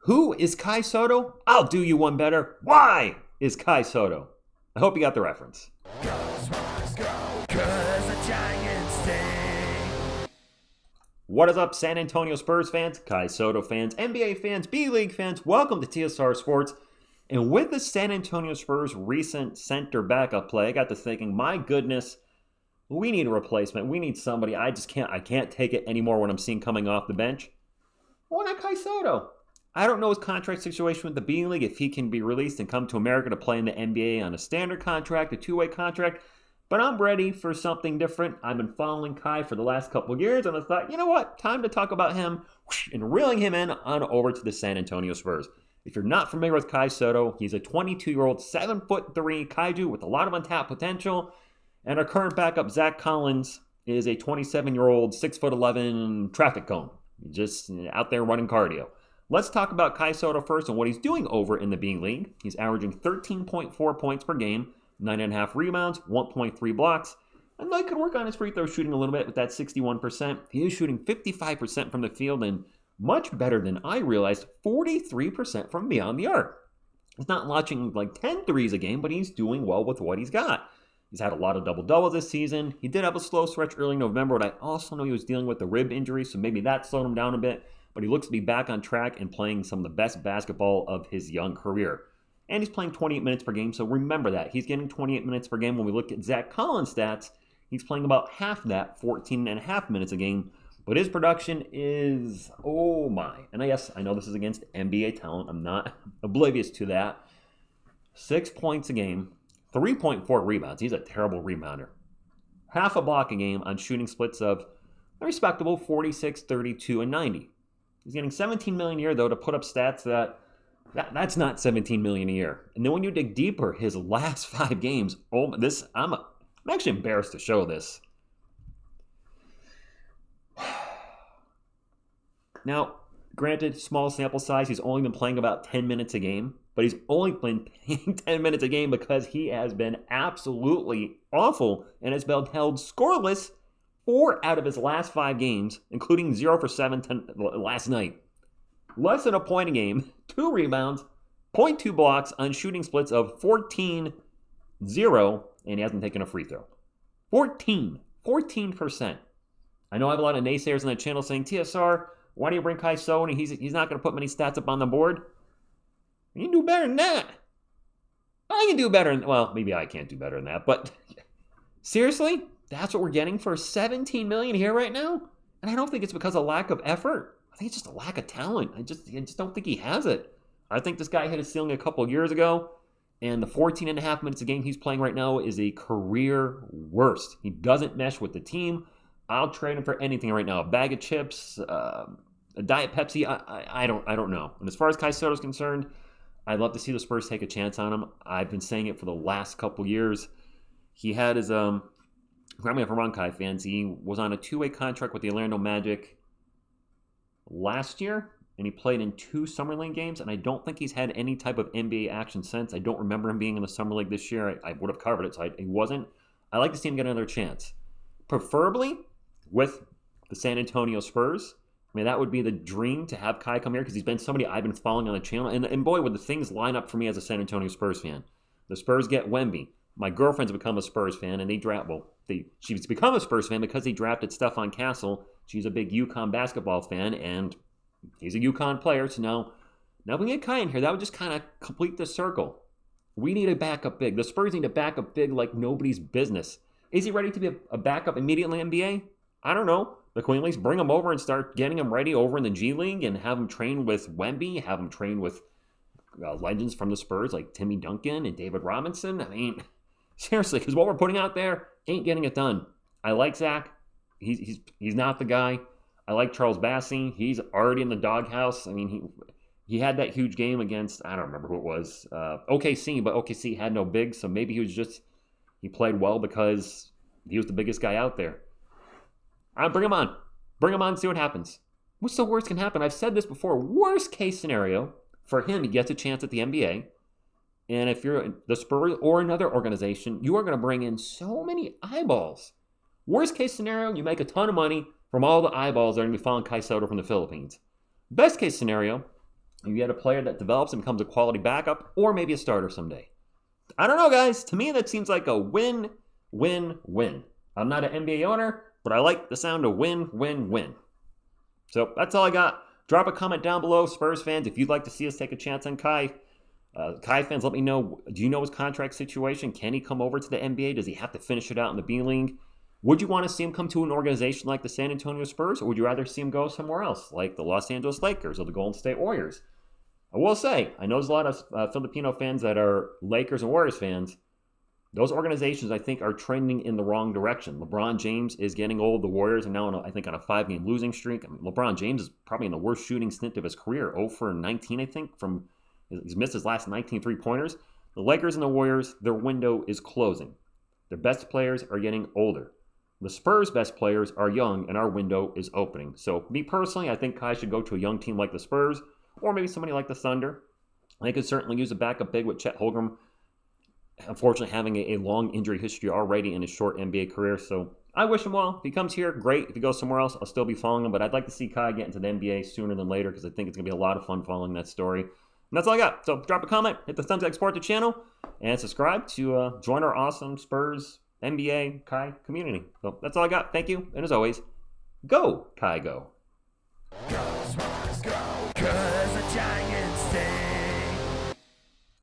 Who is Kai Sotto? I'll do you one better. Why is Kai Sotto? I hope you got the reference. What is up, San Antonio Spurs fans, Kai Sotto fans, NBA fans, B.League fans? Welcome to TSR Sports. And with the San Antonio Spurs' recent center backup play, I got to thinking, my goodness, we need a replacement. We need somebody. I can't take it anymore when I'm seeing coming off the bench. Why not Kai Sotto? I don't know his contract situation with the B.League, if he can be released and come to America to play in the NBA on a standard contract, a two-way contract. But I'm ready for something different. I've been following Kai for the last couple of years, and I thought, you know what? Time to talk about him and reeling him in on over to the San Antonio Spurs. If you're not familiar with Kai Sotto, he's a 22-year-old, 7'3" kaiju with a lot of untapped potential. And our current backup, Zach Collins, is a 27-year-old, 6'11" traffic cone, just out there running cardio. Let's talk about Kai Sotto first and what he's doing over in the B.League. He's averaging 13.4 points per game, 9.5 rebounds, 1.3 blocks. And I could work on his free throw shooting a little bit with that 61%. He is shooting 55% from the field and much better than I realized, 43% from beyond the arc. He's not launching like 10 threes a game, but he's doing well with what he's got. He's had a lot of double-doubles this season. He did have a slow stretch early November, but I also know he was dealing with the rib injury, so maybe that slowed him down a bit. But he looks to be back on track and playing some of the best basketball of his young career. And he's playing 28 minutes per game, so remember that. He's getting 28 minutes per game. When we look at Zach Collins' stats, he's playing about half that, 14.5 minutes a game. But his production is, oh my. And yes, I know this is against NBA talent. I'm not oblivious to that. 6 points a game, 3.4 rebounds. He's a terrible rebounder. Half a block a game on shooting splits of a respectable 46, 32, and 90. He's getting $17 million a year, though, to put up stats that's not $17 million a year. And then when you dig deeper, his last 5 games, I'm actually embarrassed to show this. Now, granted, small sample size, he's only been playing about 10 minutes a game, but he's only been playing 10 minutes a game because he has been absolutely awful and has been held scoreless 4 out of his last 5 games, including 0 for 7 last night. Less than a point a game, 2 rebounds, 0.2 blocks on shooting splits of 14-0, and he hasn't taken a free throw. 14%. I know I have a lot of naysayers on the channel saying, TSR, why do you bring Kai Sotto and he's not going to put many stats up on the board? You can do better than that. I can do better than, well, maybe I can't do better than that, but seriously? That's what we're getting for $17 million here right now? And I don't think it's because of lack of effort. I think it's just a lack of talent. I just don't think he has it. I think this guy hit his ceiling a couple of years ago, and the 14.5 minutes a game he's playing right now is a career worst. He doesn't mesh with the team. I'll trade him for anything right now. A bag of chips, a Diet Pepsi, I don't know. And as far as Kai Sotto is concerned, I'd love to see the Spurs take a chance on him. I've been saying it for the last couple years. He had his, correct me if I'm wrong, Kai fans, he was on a 2-way contract with the Orlando Magic last year, and he played in 2 Summer League games, and I don't think he's had any type of NBA action since. I don't remember him being in the Summer League this year. I would have covered it, so he wasn't. I'd like to see him get another chance. Preferably with the San Antonio Spurs. I mean, that would be the dream to have Kai come here because he's been somebody I've been following on the channel. And boy, would the things line up for me as a San Antonio Spurs fan. The Spurs get Wemby. My girlfriend's become a Spurs fan, and she's become a Spurs fan because they drafted Stephon Castle. She's a big UConn basketball fan, and he's a UConn player. So now we get Kai in here. That would just kind of complete the circle. We need a backup big. The Spurs need a backup big like nobody's business. Is he ready to be a backup immediately in the NBA? I don't know. But can we at least bring him over and start getting him ready over in the G League and have him train with Wemby, have him train with legends from the Spurs like Timmy Duncan and David Robinson? I mean, seriously, because what we're putting out there ain't getting it done. I like Zach. He's not the guy. I like Charles Bassey. He's already in the doghouse. I mean, he had that huge game against, I don't remember who it was, OKC, but OKC had no big, so maybe he played well because he was the biggest guy out there. Bring him on. Bring him on and see what happens. What's the worst can happen? I've said this before. Worst case scenario, for him, he gets a chance at the NBA. And if you're the Spurs or another organization, you are going to bring in so many eyeballs. Worst case scenario, you make a ton of money from all the eyeballs that are going to be following Kai Sotto from the Philippines. Best case scenario, You get a player that develops and becomes a quality backup, or maybe a starter someday. I don't know, guys. To me, that seems like a win, win, win. I'm not an NBA owner, but I like the sound of win, win, win. So that's all I got. Drop a comment down below, Spurs fans, if you'd like to see us take a chance on Kai. Kai fans, let me know, do you know his contract situation? Can he come over to the NBA? Does he have to finish it out in the B.League? Would you want to see him come to an organization like the San Antonio Spurs, or would you rather see him go somewhere else, like the Los Angeles Lakers or the Golden State Warriors? I will say, I know there's a lot of Filipino fans that are Lakers and Warriors fans. Those organizations, I think, are trending in the wrong direction. LeBron James is getting old. The Warriors are now, I think, on a 5-game losing streak. I mean, LeBron James is probably in the worst shooting stint of his career, 0 for 19, I think, he's missed his last 19 three-pointers. The Lakers and the Warriors, their window is closing. Their best players are getting older. The Spurs' best players are young, and our window is opening. So, me personally, I think Kai should go to a young team like the Spurs, or maybe somebody like the Thunder. They could certainly use a backup big with Chet Holmgren, unfortunately having a long injury history already in his short NBA career. So, I wish him well. If he comes here, great. If he goes somewhere else, I'll still be following him. But I'd like to see Kai get into the NBA sooner than later, because I think it's going to be a lot of fun following that story. And that's all I got. So drop a comment, hit the thumbs up, support the channel, and subscribe to join our awesome Spurs, NBA, Kai community. So that's all I got. Thank you. And as always, go, Kai, go. Go, Spurs, go.